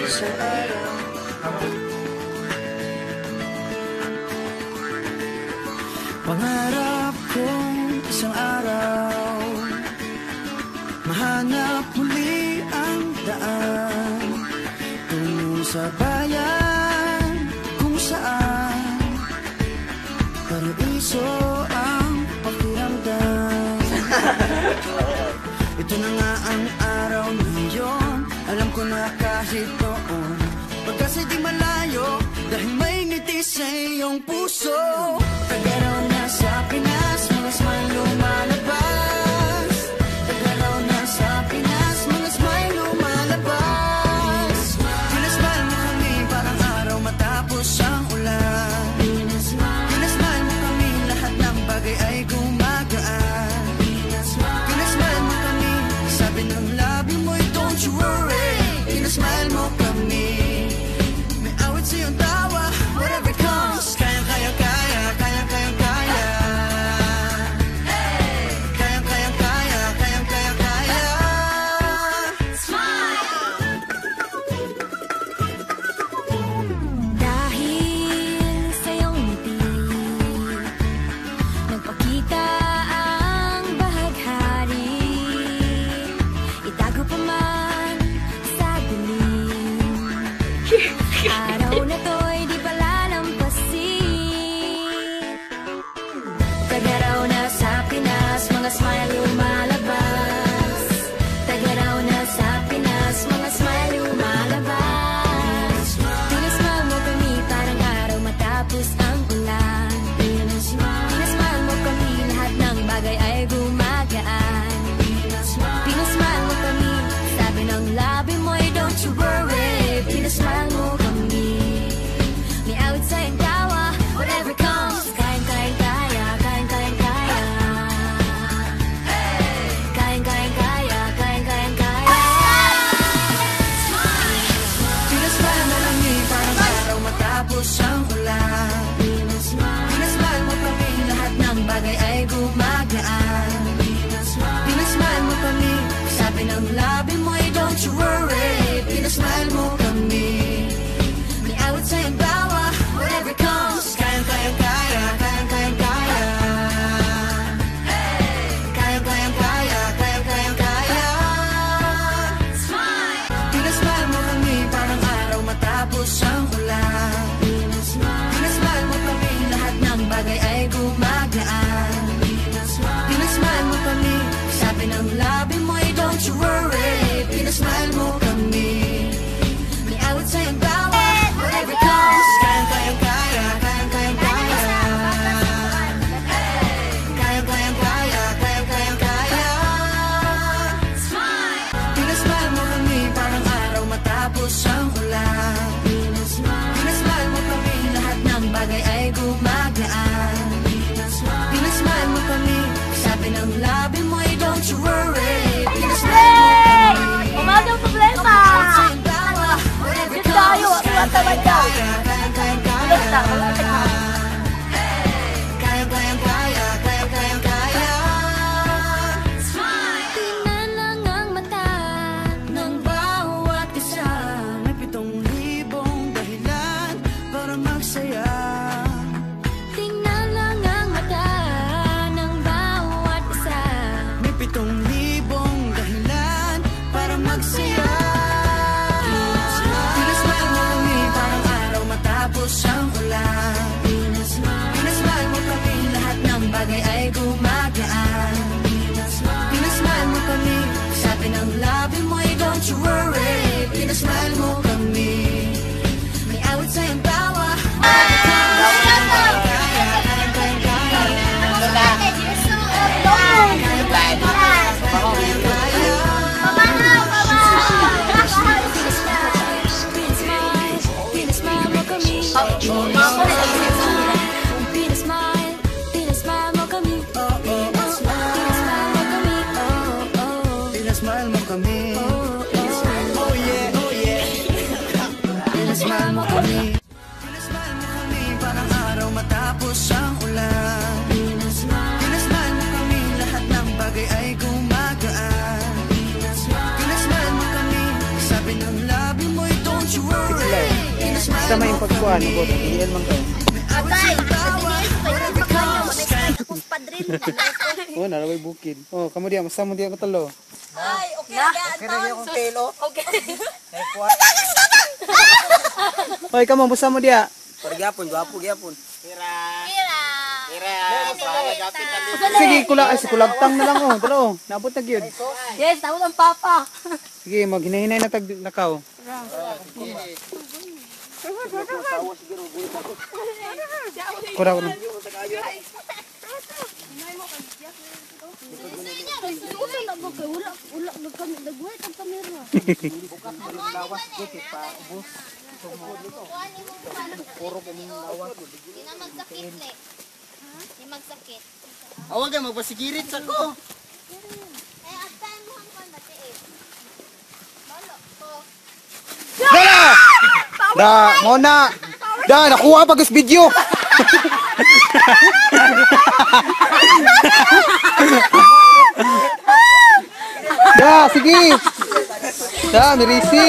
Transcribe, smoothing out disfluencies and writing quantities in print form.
isang araw. Pangarap kong isang araw mahanap muli ang daan tungo sa bayan kung saan paraiso ang pakiramdam. Ito na nga ang araw na yun. Alam ko na kahit noon pagkasa'y di malayo, dahil may ngiti sa iyong puso. Tagaraw na sa Pinas, mga smile lumalabas. Tagaraw na sa Pinas, mga smile lumalabas. Pinasmile mo kami parang araw matapos ang ulan. Pinasmile mo kami, lahat ng bagay ay gumagaan. Pinasmile mo kami, sabi ng labi mo'y don't you worry. Pinasmile mo kami, may awit sa iyong tawa, whatever comes. Kaya, kaya, kaya, kaya, kaya, kaya. Kaya, kaya, kaya, kaya, kaya, kaya. Smile! Dahil sa iyong ngiti, nagpakita ang bahaghari. Itago pa man sa dilim, araw na to'y di palalampasin. Tagaraw na sa Pinas, mga smile lumalabas. Tagaraw na sa Pinas, mga smile lumalabas. Pinasmile mo kami parang araw matapos ang ulan. Pinasmile mo kami, lahat ng bagay ay gumagaan. Pinasmile mo kami, sabi ng labi mo'y don't you worry. Pinasmile mo kami, may awit sa iyong tawa, whatever comes. Kayang kayang kaya, kayang kayang kaya. Kayang kayang kaya, kayang kayang kaya. Pinasmile mo kami parang araw matapos ang ulan. Pinasmile mo kami, lahat ng bagay ay gumagaan. Pinasmile mo kami, sabi ng labi mo'y don't you worry. Pinasmile mo kami, may awit sa iyong tawa, whatever comes. Kayang kaya, kaya, kayang kaya, kaya. Kayang kaya, kaya, kayang kaya, kaya. Pinasmile mo kami parang araw matapos ang ulan. Pinasmile mo kami, lahat ng bagay ay gumagaan. Pinasmile mo kami, sabi ng labi mo'y don't you worry. Pinasmile mo kami, may awit sa iyong tawa, whatever comes. Kayang kaya, kaya, kayang kaya, kaya. Kayang kaya, kaya, kayang kaya, kaya. Pinasmile mo kami parang araw matapos ang ulan. Pinasmile mo kami, lahat ng bagay ay gumagaan. Pinasmile mo kami, sabi ng labi mo'y don't you worry. Pinasmile mo kami, Umagang problema! awit sa iyong tawa, whatever Dito tayo, comes. Kayang kaya, kaya, kayang kaya, Basta, kaya. wala ka. Kayang kaya, kaya, kayang kaya, kaya. Tingnan lang ang mata ng bawat isa. May 7,000 dahilan para magsaya. Tingnan lang ang mata ng bawat isa. May 7,000 dahilan para magsaya. Pinasmile mo kami parang araw matapos ang ulan. Basta may pagkuhan, mo boss, DL man kayo. Atay, akong padrin. Oh, naraway bukid. Oh, kamu dia, masa mo dia matalo. Ay, okay na yan. Akong telo. Okay. Hoy, kamu masa mo dia? Gyapon, gwapo gyapon. Kira. Sige, ay si kulagtang na lang oh. Dalo, naabot na gyud. Yes, tawag ng papa. Sige, maghinahinay na tag lakaw. Kura ko na. Wala na kami nagwait ang kamera. Magsakit. Awag ka magpasigirit sa ko. Astahan mo ang konbate eh. Lolo ko. Da, mona. Da, nakuha pa gus video. Da, sige. Da, nirisi.